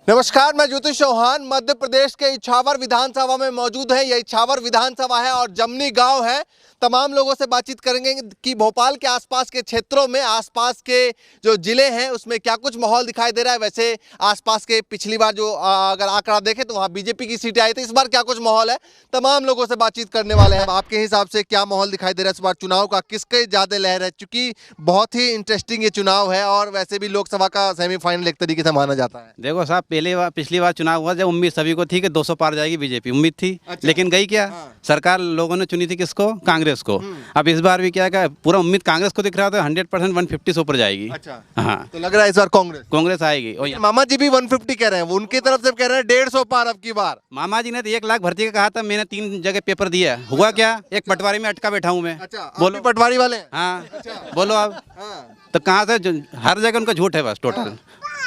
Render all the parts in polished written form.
नमस्कार, मैं ज्योतिष चौहान मध्य प्रदेश के इछावर विधानसभा में मौजूद है। यह इछावर विधानसभा है और जमनी गांव है। तमाम लोगों से बातचीत करेंगे कि भोपाल के आसपास के क्षेत्रों में, आसपास के जो जिले हैं उसमें क्या कुछ माहौल दिखाई दे रहा है। वैसे आसपास के पिछली बार जो अगर आंकड़ा देखें तो वहाँ बीजेपी की सीटें आई थी, इस बार क्या कुछ माहौल है, तमाम लोगों से बातचीत करने वाले हैं। आपके हिसाब से क्या माहौल दिखाई दे रहा है इस बार चुनाव का, किसके ज्यादा लहर है? चूंकि बहुत ही इंटरेस्टिंग ये चुनाव है और वैसे भी लोकसभा का सेमीफाइनल एक तरीके से माना जाता है। देखो साहब, पिछली बार चुनाव हुआ जब उम्मीद सभी को थी कि 200 पार जाएगी बीजेपी, उम्मीद थी। अच्छा। लेकिन गई क्या? सरकार लोगों ने चुनी थी किसको? कांग्रेस को। अब इस बार भी क्या है, पूरा उम्मीद कांग्रेस को दिख रहा था। 100% 150 से ऊपर जाएगी। अच्छा। हाँ, तो लग रहा है इस बार कांग्रेस आएगी। और मामा जी भी 150 कह रहे हैं, वो उनकी तरफ से कह रहे हैं 150 पार अब की बार। मामा जी ने तो 1 लाख भर्ती का कहा था, मैंने 3 जगह पेपर दिया। हुआ क्या? एक पटवारी में अटका बैठा हूँ मैं। अच्छा, बोलो, पटवारी वाले हैं? हाँ बोलो आप। तो कहाँ से? हर जगह उनका झूठ है बस टोटल।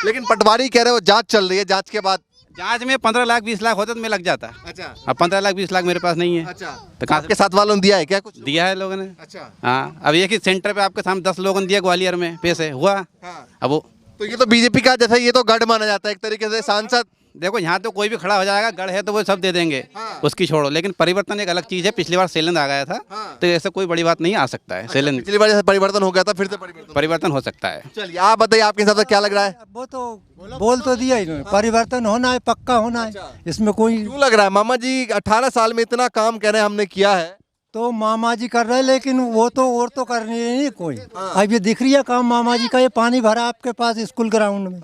लेकिन पटवारी कह रहे हो जांच चल रही है, जांच के बाद जांच में 15 लाख 20 लाख होता तो मैं लग जाता। अच्छा। अब 15 लाख 20 लाख मेरे पास नहीं है। अच्छा। तो कहाँ आपके साथ वालों ने दिया है क्या कुछ? दिया है लोगों ने। अच्छा। हाँ, अब एक ही सेंटर पे आपके सामने 10 लोगों ने दिया ग्वालियर में पैसे। हुआ? हाँ। अब वो तो ये तो बीजेपी का जैसा, ये तो गढ़ माना जाता है एक तरीके से। सांसद देखो, यहाँ तो कोई भी खड़ा हो जाएगा, गढ़ है तो वो सब दे देंगे। हाँ। उसकी छोड़ो, लेकिन परिवर्तन एक अलग चीज है। पिछली बार शैलेंद्र आ गया था। हाँ। तो ऐसा कोई बड़ी बात नहीं आ सकता है। शैलेंद्र पिछली बार जैसे परिवर्तन हो गया था, फिर से परिवर्तन हो सकता है। चलिए आप बताइए, आपके हिसाब से क्या लग रहा है? वो तो बोल तो दिया इन्होंने, परिवर्तन होना है, पक्का होना है। इसमें कोई क्यों लग रहा है? मामा जी 18 साल में इतना काम कह रहे हैं हमने किया है। तो मामा जी कर रहे हैं, लेकिन वो तो और तो करनी नहीं कोई। अब ये दिख रही है काम मामा जी का, ये पानी भरा आपके पास स्कूल ग्राउंड में,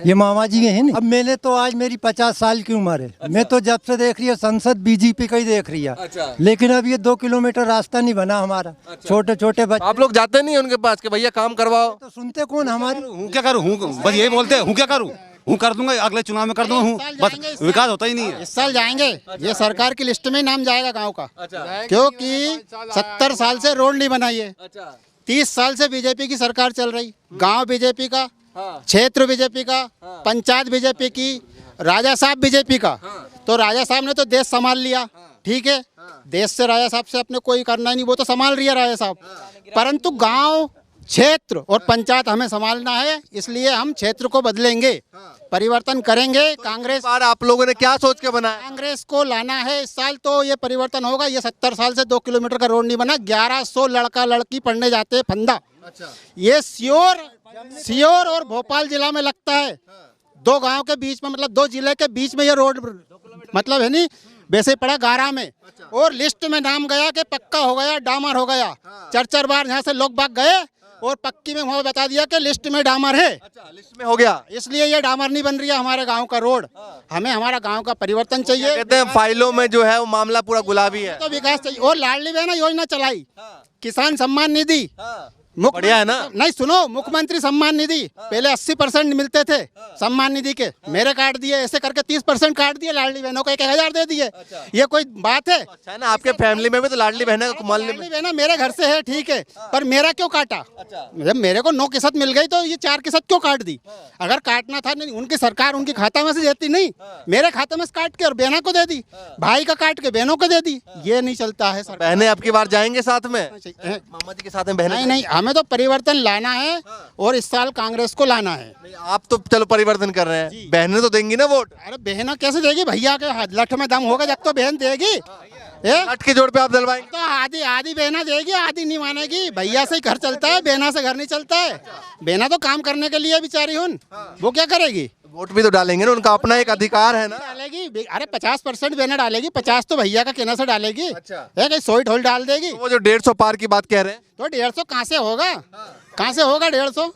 ये मामा जी के हैं ना। अब मैंने तो आज मेरी 50 साल की उम्र है, मैं तो जब से देख रही है संसद बीजेपी का ही देख रही है। अच्छा। लेकिन अब ये 2 किलोमीटर रास्ता नहीं बना हमारा। छोटे छोटे बच्चे आप लोग जाते नहीं उनके पास कि भैया काम करवाओ? तो सुनते कौन हमारी? हूँ क्या करूँ? हूँ बस यही बोलते हैं, हूँ क्या करूँ? हूँ कर दूंगा, अगले चुनाव में कर दूंगा। हूँ बस, विकास होता ही नहीं है। इस साल जाएंगे, ये सरकार की लिस्ट में नाम जाएगा गांव का। क्योंकि 70 साल से रोड नहीं बनाई है। 30 साल से बीजेपी की सरकार चल रही। गांव बीजेपी का, क्षेत्र बीजेपी का, पंचायत बीजेपी की, राजा साहब बीजेपी का। तो राजा साहब ने तो देश संभाल लिया, ठीक है। देश से राजा साहब से अपने कोई करना ही नहीं, वो तो संभाल रही है राजा साहब। परंतु गांव, क्षेत्र और पंचायत हमें संभालना है, इसलिए हम क्षेत्र को बदलेंगे, परिवर्तन करेंगे। कांग्रेस बार आप लोगों ने क्या सोच के बनाया? कांग्रेस को लाना है इस साल, तो ये परिवर्तन होगा। ये 70 साल से 2 किलोमीटर का रोड नहीं बना। 1100 लड़का लड़की पढ़ने जाते हैं फंदा। ये सियोर और भोपाल जिला में लगता है। 2 गांव के बीच में, मतलब 2 जिले के बीच में ये रोड मतलब है नहीं, वैसे पड़ा गारा में। और लिस्ट में नाम गया कि पक्का हो गया, डामर हो गया। 4 बार यहाँ से लोग भाग गए और पक्की में वहाँ बता दिया कि लिस्ट में डामर है। अच्छा, लिस्ट में हो गया, इसलिए ये डामर नहीं बन रही है हमारे गांव का रोड। हमें हमारा गांव का परिवर्तन चाहिए। कहते हैं फाइलों में जो है वो मामला पूरा गुलाबी है। तो विकास चाहिए। और लाडली बहना योजना चलाई, किसान सम्मान निधि, बढ़िया है ना? नहीं सुनो, मुख्यमंत्री सम्मान निधि पहले 80% मिलते थे सम्मान निधि के, मेरे काट दिए। ऐसे करके 30% काट दिए। लाडली बहनों को 1000 दे दिए। ये कोई बात है? अच्छा है ना, आपके फैमिली में भी तो लाडली बहन का लाडली बहना मेरे घर से है, ठीक है, पर मेरा क्यों काटा? जब मेरे को 9 किस्त मिल गई तो ये 4 किस्त क्यों काट दी? अगर काटना था नहीं, उनकी सरकार उनके खाता में से देती नहीं, मेरे खाते में से काट के और बहना को दे दी, भाई का काट के बहनों को दे दी। ये नहीं चलता है सर। बहनें आपकी बार जाएंगे साथ में, मामा जी के साथ में बहनें? नहीं, हमें तो परिवर्तन लाना है और इस साल कांग्रेस को लाना है। आप तो चलो परिवर्तन कर रहे हैं, बहनें तो देंगी ना वोट? अरे बहना कैसे देगी? भैया के लठ में दम होगा जब तो बहन देगी। लठ के जोड़ पे आप दिलवाएंगे? तो आधी बहना देगी, आधी नहीं मानेगी। भैया से घर चलता है, बहना से घर नहीं चलता है। बहना तो काम करने के लिए बेचारी हूँ, वो क्या करेगी? वोट भी तो डालेंगे ना, उनका अपना एक अधिकार है ना। डालेगी, अरे 50% बहना डालेगी, 50 तो भैया का कहना से डालेगी। अच्छा। है कि 100 ढोल डाल देगी। तो वो जो 150 पार की बात कह रहे हैं, तो 150 कहाँ से होगा? कहाँ से होगा 150?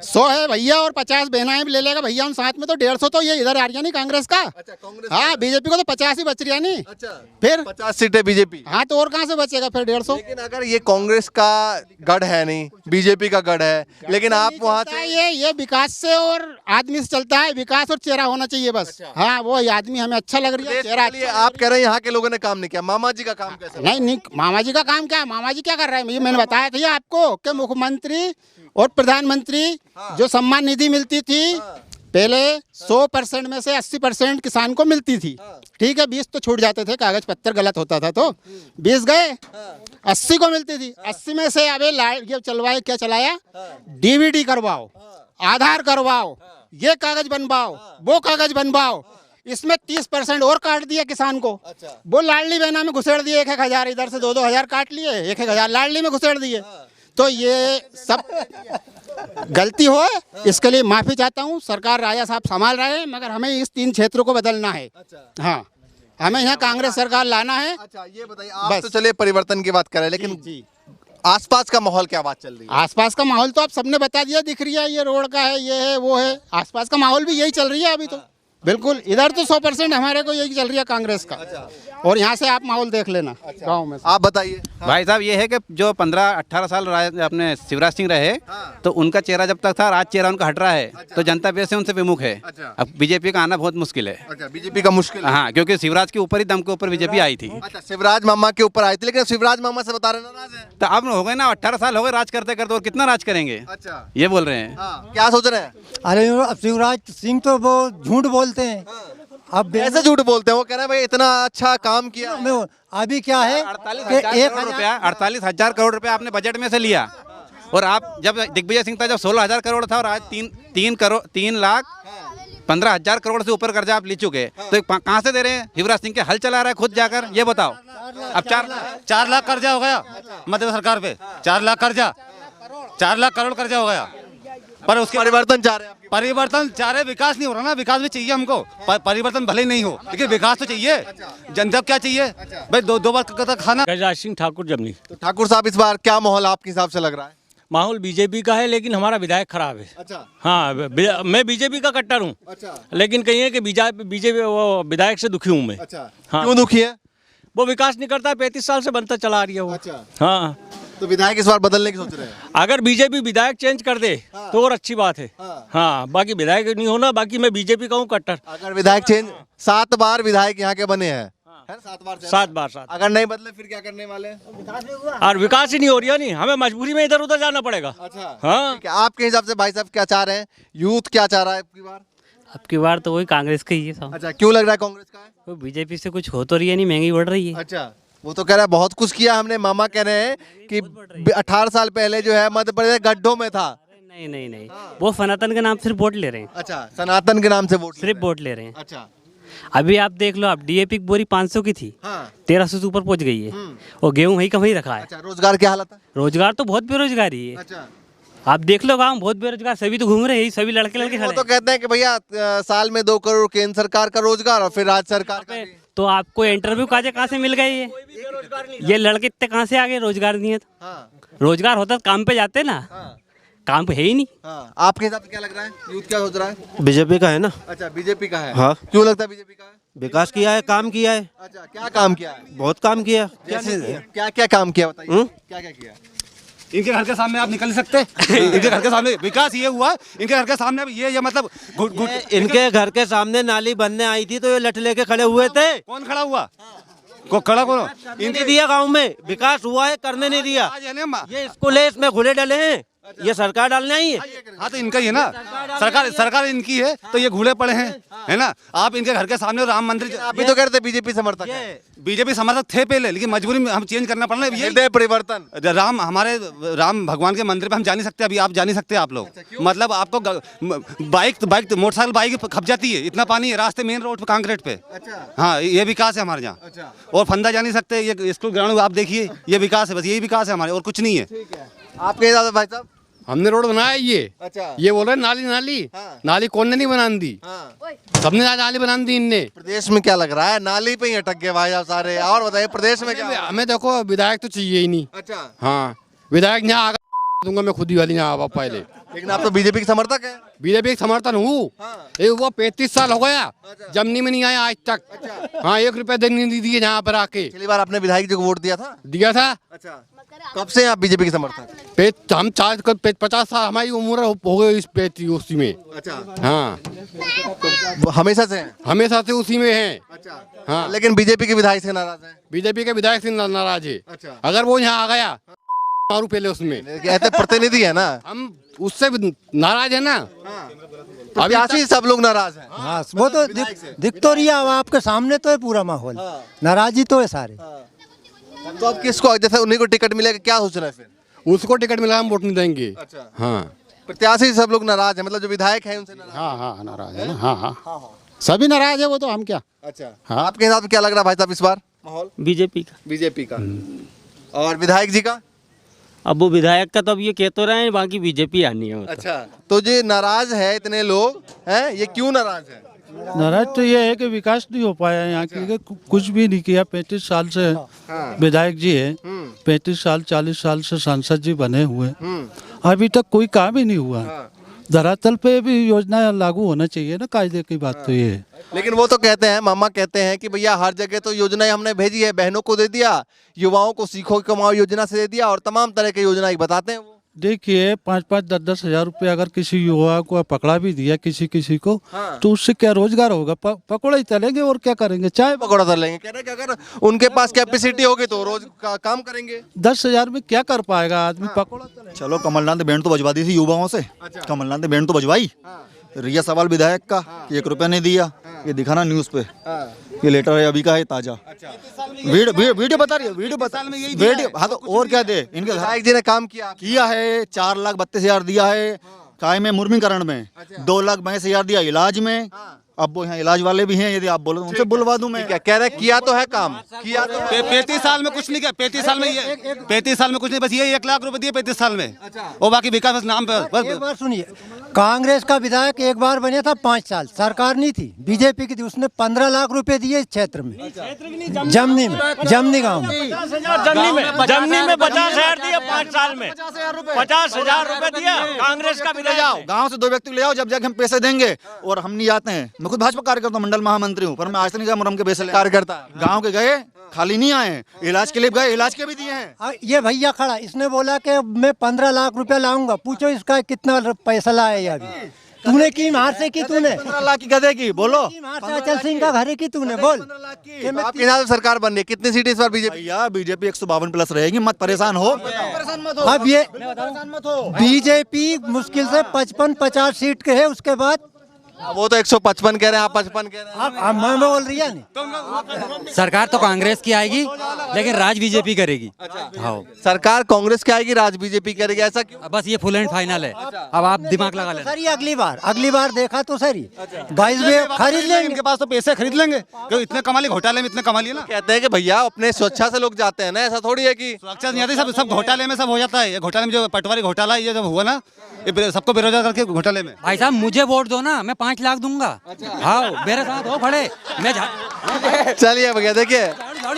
100 है भैया और 50 बहनाएं भी ले लेगा भैया उन साथ में, तो 150 तो ये इधर आ रही है नहीं कांग्रेस का। अच्छा, कांग्रेस हाँ, बीजेपी को तो 50 ही बच रही है नहीं। अच्छा, फिर 50 सीटें बीजेपी। हाँ, तो और कहाँ से बचेगा फिर 150? लेकिन अगर ये कांग्रेस का गढ़ है नहीं, बीजेपी का गढ़ है, लेकिन आप वहाँ चलता से है ये विकास से और आदमी से चलता है। विकास और चेहरा होना चाहिए बस। हाँ, वो आदमी हमें अच्छा लग रही है, चेहरा देश के लिए आप कह रहे हैं यहाँ के लोगों ने काम नहीं किया, मामा जी का काम कैसे? नहीं, मामा जी का काम क्या? मामा जी क्या कर रहे हैं? ये मैंने बताया था आपको कि मुख्यमंत्री और प्रधानमंत्री जो सम्मान निधि मिलती थी पहले 100% में से 80% किसान को मिलती थी, ठीक है। 20 तो छूट जाते थे, कागज पत्तर गलत होता था तो 20 गए, 80 को मिलती थी। 80 में से अब ये चलवाए, क्या चलाया? डीवीडी करवाओ, आधार करवाओ, ये कागज बनवाओ, वो कागज बनवाओ, इसमें 30% और काट दिया किसान को। वो लाडली बहना में घुसेड़ दिए 1,000, इधर से 2-2 हज़ार काट लिए, 1,000 लाडली में घुसेड़ दिए। तो ये सब गलती हो, इसके लिए माफी चाहता हूँ। सरकार राजा साहब संभाल रहे हैं, मगर हमें इस 3 क्षेत्रों को बदलना है। हाँ, हमें यहाँ कांग्रेस सरकार लाना है। अच्छा, ये बताइए, आप तो चलिए परिवर्तन की बात कर रहे हैं, लेकिन आसपास का माहौल क्या बात चल रही है? आसपास का माहौल तो आप सबने बता दिया, दिख रही है, ये रोड का है, ये है, वो है। आसपास का माहौल भी यही चल रही है अभी तो। बिल्कुल, इधर तो 100% हमारे को यही चल रही है कांग्रेस का। और यहाँ से आप माहौल देख लेना गांव में। आप बताइए। भाई साहब ये है कि जो 15-18 साल अपने शिवराज सिंह रहे, तो उनका चेहरा जब तक था, आज चेहरा उनका हट रहा है, तो जनता वैसे उनसे विमुख है। अब बीजेपी का आना बहुत मुश्किल है। अच्छा, बीजेपी का मुश्किल है। हाँ, क्योंकि शिवराज के ऊपर ही दम के ऊपर बीजेपी आई थी। अच्छा, शिवराज मामा के ऊपर आई थी, लेकिन शिवराज मामा से बता रहे नाराज है। तो अब हो गए ना, 18 साल हो गए राज करते करते, और कितना राज करेंगे? अच्छा, ये बोल रहे हैं। क्या सोच रहे हैं? अरे अब शिवराज सिंह तो वो झूठ बोलते हैं। अब ऐसे झूठ बोलते हैं? वो कह रहे हैं भाई इतना अच्छा काम किया। अभी क्या है, 48,000 करोड़ रुपया आपने बजट में से लिया, और आप जब दिग्विजय सिंह था जब 16,000 करोड़ था, और आज 3,15,000 करोड़ से ऊपर कर्जा आप ले चुके, तो कहाँ से दे रहे हैं? शिवराज सिंह के हल चला रहा है खुद जाकर, ये बताओ। अब 4 लाख कर्जा हो गया मध्य सरकार पे, 4 लाख कर्जा, 4 लाख करोड़ कर्जा हो गया। पर उसके परिवर्तन चाह रहे हैं? परिवर्तन चाह रहे, विकास नहीं हो रहा ना। विकास भी चाहिए हमको, परिवर्तन भले ही नहीं हो, लेकिन विकास तो चाहिए। जनता क्या चाहिए भाई? 2 बार खाना। गजराज सिंह ठाकुर जमनी। तो ठाकुर साहब, इस बार क्या माहौल आपके हिसाब से लग रहा है? माहौल बीजेपी का है, लेकिन हमारा विधायक खराब है। अच्छा। हाँ, मैं बीजेपी का कट्टर हूँ। अच्छा। लेकिन कहिए कि बीजेपी वो विधायक से दुखी हूँ मैं। अच्छा, हाँ। क्यों दुखी है? वो विकास नहीं करता है, 35 साल से बनता चला आ रही है वो। अच्छा। हाँ, तो विधायक इस बार बदलने की सोच रहे हैं? अगर बीजेपी विधायक चेंज कर दे तो और अच्छी बात है। हाँ, बाकी विधायक नहीं होना, बाकी मैं बीजेपी का हूँ कट्टर। अगर विधायक चेंज, 7 बार विधायक यहाँ के बने हैं, है 7 बार से? 7 बार। अगर नहीं बदले फिर क्या करने वाले हैं? और विकास ही नहीं हो रही है, नहीं हमें मजबूरी में इधर उधर जाना पड़ेगा। अच्छा। हाँ, क्या आपके हिसाब से भाई साहब क्या चाह रहे हैं? यूथ क्या चाह रहा है आपकी बार? अब की बार तो वही कांग्रेस का ही है सब। अच्छा, क्यों लग रहा है कांग्रेस का है? वो बीजेपी से कुछ हो तो रही है नहीं, महंगी बढ़ रही है। अच्छा, वो तो कह रहा है बहुत कुछ किया हमने। मामा कह रहे हैं कि 18 साल पहले जो है मध्य प्रदेश गड्ढों में था। नहीं नहीं नहीं, वो सनातन के नाम सिर्फ वोट ले रहे हैं। अच्छा, सनातन के नाम से वोट सिर्फ वोट ले रहे हैं। अच्छा। अभी आप देख लो, अब डीएपी की बोरी 500 की थी, 1300 से ऊपर पहुंच गई है, और गेहूं वहीं का वहीं रखा है। अच्छा, रोजगार क्या हालत है? रोजगार तो बहुत बेरोजगारी है। अच्छा। आप देख लो गाँव बहुत बेरोजगार, सभी तो घूम रहे हैं, सभी लड़के वो खड़े तो कहते हैं कि भैया साल में 2 करोड़ केंद्र सरकार का रोजगार और फिर राज्य सरकार का हैं। भी। तो आपको इंटरव्यू कहाँ से मिल गए ये लड़के इतने कहाँ से आ गए? रोजगार नहीं है तो। हाँ। रोजगार होता तो काम पे जाते ना। काम पे है ही नहीं। हाँ। आपके हिसाब से क्या लग रहा है? यूथ क्या सोच रहा है? बीजेपी का है ना। अच्छा, बीजेपी का है। हाँ। क्यों लगता है बीजेपी का है? विकास किया है, काम किया है। अच्छा, क्या काम किया है? बहुत काम किया। क्या क्या काम किया बताइए? क्या क्या किया? इनके घर के सामने आप निकल सकते इनके घर के सामने विकास ये हुआ, इनके घर के सामने अब ये मतलब इनके घर के सामने नाली बनने आई थी तो ये लठ लेके खड़े हुए थे। कौन खड़ा हुआ? को खड़ा करो। इनके दिया गांव में विकास हुआ है, करने नहीं दिया। आज है ना, ये स्कूल है, इसमें घुले डले हैं, ये सरकार डालने आई है। हाँ तो इनका ही है ना, सरकार इनकी है, तो ये घूले पड़े हैं, है ना। आप इनके घर के सामने राम मंदिर, अभी तो कहते बीजेपी समर्थक है। बीजेपी समर्थक थे पहले, लेकिन मजबूरी में हम चेंज करना पड़ रहा है। हृदय परिवर्तन। हमारे राम भगवान के मंदिर पे हम जा नहीं सकते अभी, आप जा नहीं सकते आप लोग। मतलब आपको बाइक मोटरसाइकिल बाइक खप जाती है, इतना पानी है रास्ते, मेन रोड पे, कांक्रीट पे। हाँ, ये विकास है हमारे यहाँ। और फंदा जा नहीं सकते, ये स्कूल ग्राउंड आप देखिए, ये विकास है, बस यही विकास है हमारे, और कुछ नहीं है। आपके हिसाब से भाई साहब? हमने रोड बनाया ये। अच्छा। ये बोल रहे नाली नाली कौन ने नहीं बना दी? सबने नाली बना दी इनने। प्रदेश में क्या लग रहा है? नाली पे ही अटक गए भाई साहब सारे। और बताइए प्रदेश में क्या? हमें देखो विधायक तो चाहिए ही नहीं। अच्छा। हाँ, विधायक यहाँ आगा दूंगा मैं खुद ही वाली यहाँ आवा पहले। लेकिन आप तो बीजेपी के समर्थक हैं। बीजेपी के समर्थन हूँ। वो 35 साल हो गया, जमनी में नहीं आया आज तक। हाँ, 1 रुपया देने नहीं दिए यहाँ पर आके। पिछली बार आपने विधायक जी को वोट दिया था? दिया था। अच्छा, कब से आप बीजेपी के समर्थक? हम 50 साल हमारी उम्र हो गई इस पे उसी में। अच्छा। हाँ, वो हमेशा से हैं? हमेशा से उसी में है। अच्छा। हाँ, लेकिन बीजेपी के विधायक से नाराज हैं? बीजेपी के विधायक से नाराज है। अच्छा। अगर वो यहाँ आ गया मारू पहले उसमें। कहते प्रतिनिधि है ना, हम उससे नाराज है ना। प्रत्याशी सब लोग नाराज हैं। हाँ, वो तो दिख तो रही है, अब आपके सामने तो है पूरा माहौल। नाराजी तो है सारे। तो अब किसको, जैसे उन्हीं को टिकट मिलेगा, क्या सोच रहे हैं फिर? उसको टिकट मिला हम वोट नहीं देंगे। अच्छा। हाँ, प्रत्याशी सब लोग नाराज है, मतलब जो विधायक हैं उनसे नाराज। हाँ हाँ नाराज है ना, हाँ हाँ सभी नाराज है, वो तो हम क्या। अच्छा हाँ। आपके हिसाब से क्या लग रहा है भाई साहब इस बार माहौल? बीजेपी का। बीजेपी का। और विधायक जी का? अब वो विधायक का तो अब ये कह तो रहे हैं, बाकी बीजेपी आनी है। अच्छा, तो जो नाराज है इतने लोग हैं, ये क्यों नाराज है? नाराज तो ये है कि विकास नहीं हो पाया यहाँ की, कुछ भी नहीं किया। 35 साल से विधायक जी है, 35 साल 40 साल से सांसद जी बने हुए, अभी तक कोई काम ही नहीं हुआ। धरातल पे भी योजना लागू होना चाहिए ना, कायदे की बात तो ये है। लेकिन वो तो कहते हैं, मामा कहते हैं कि भैया हर जगह तो योजनाएं हमने भेजी है, बहनों को दे दिया, युवाओं को सीखो कमाओ योजना से दे दिया, और तमाम तरह की योजनाएं बताते हैं वो। देखिए 5-5, 10-10 हजार रुपये अगर किसी युवा को पकड़ा भी दिया किसी को, तो उससे क्या रोजगार होगा? पकौड़ा ही तलेंगे और क्या करेंगे, चाय पकौड़ा तल लेंगे। कह रहे हैं कि अगर उनके पास कैपेसिटी होगी तो रोज का काम करेंगे। 10,000 में क्या कर पाएगा आदमी? पकौड़ा तलेंगे। चलो कमलनाथ ने बैंड तो बजवा दी थी युवाओं से। कमलनाथ ने बैंड तो बजवाई। रिया सवाल विधायक का कि 1 रुपया नहीं दिया, ये दिखाना न्यूज पे, ये लेटर है अभी का है ताजा। वीडियो बता रही है, वीडियो। हाँ तो और क्या दे, इनके विधायक जी ने काम किया है। 4,32,000 दिया है काय में, मुर्मीकरण में। 2,62,000 दिया इलाज में। अब वो यहाँ इलाज वाले भी हैं, यदि आप बोलो तो उनसे बुलवा दूं मैं। क्या कह रहे? किया तो है काम, किया तो 35 साल में कुछ नहीं किया। 35 साल में ये 35 साल में कुछ नहीं, बस ये 1 लाख रुपए दिए 35 साल में। और बाकी विकास बस नाम पे। एक बार सुनिए, कांग्रेस का विधायक एक बार बने था 5 साल, सरकार नहीं थी, बीजेपी की थी, उसने 15 लाख रुपए दिए इस क्षेत्र में, जमनी में, जमनी गाँव में। जमनी में 50,000 दिया 5 साल में, 50,000 रुपए दिया कांग्रेस का विधायक। गाँव से 2 व्यक्ति ले आओ, जब जाके हम पैसे देंगे। और हम नहीं आते हैं, मैं खुद भाजपा कार्यकर्ता, मंडल महामंत्री हूँ, पर मैं आज तक नहीं गया मुरम के पैसे कार्यकर्ता। गाँव के गए, खाली नहीं आए, इलाज के लिए गए, इलाज के भी दिए हैं। ये भैया खड़ा, इसने बोला कि मैं 15 लाख रुपया लाऊंगा, पूछो इसका कितना पैसा लाया अभी। तूने की मार से की, तूने 15 लाख की गधे की, बोलो। अचल सिंह का घर की तूने, बोल। आपके हिसाब से सरकार बन रही है, कितनी सीटें इस बार बीजेपी? भैया बीजेपी 152 प्लस रहेगी, मत परेशान हो। अब ये बीजेपी मुश्किल से 55-50 सीट के है, उसके बाद वो तो 155 कह रहे हैं, आप 55 कह रहे हैं। अब मैं बोल रही है नहीं। सरकार तो कांग्रेस की आएगी, लेकिन राज बीजेपी करेगी। हाँ, सरकार कांग्रेस की आएगी, राज बीजेपी करेगी, ऐसा क्यों? बस ये फुल एंड फाइनल है। अब आप दिमाग लगा लेना। सर ये अगली बार देखा तो सर 22 में खरीद लेंगे। इनके पास तो पैसे खरीद लेंगे, क्यों इतने कमा लिए, घोटाले में इतने कमा लिए ना। कहते हैं कि भैया अपने स्वेच्छा से लोग जाते हैं ना, ऐसा थोड़ी है कि सुरक्षा नहीं आती। सब घोटाले में सब हो जाता है। ये घोटाले में जो पटवारी घोटाला ये जब हुआ ना, ये सबको बेरोजगार करके घोटाले में। भाई साहब मुझे वोट दो ना, मैं 5 लाख दूंगा। हाँ मेरे साथ हो खड़े, मैं चलिए भैया देखिए,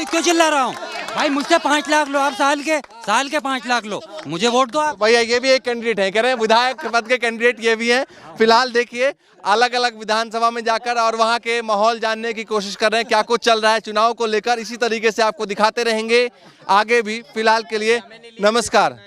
क्यों चिल्ला रहा हूँ भाई? मुझसे 5 लाख लो आप, साल के 5 लाख लो, मुझे वोट दो आप। भैया ये भी एक कैंडिडेट है, कह रहे हैं विधायक पद के कैंडिडेट ये भी हैं। फिलहाल देखिए अलग अलग विधानसभा में जाकर और वहां के माहौल जानने की कोशिश कर रहे हैं, क्या कुछ चल रहा है चुनाव को लेकर। इसी तरीके से आपको दिखाते रहेंगे आगे भी। फिलहाल के लिए नमस्कार।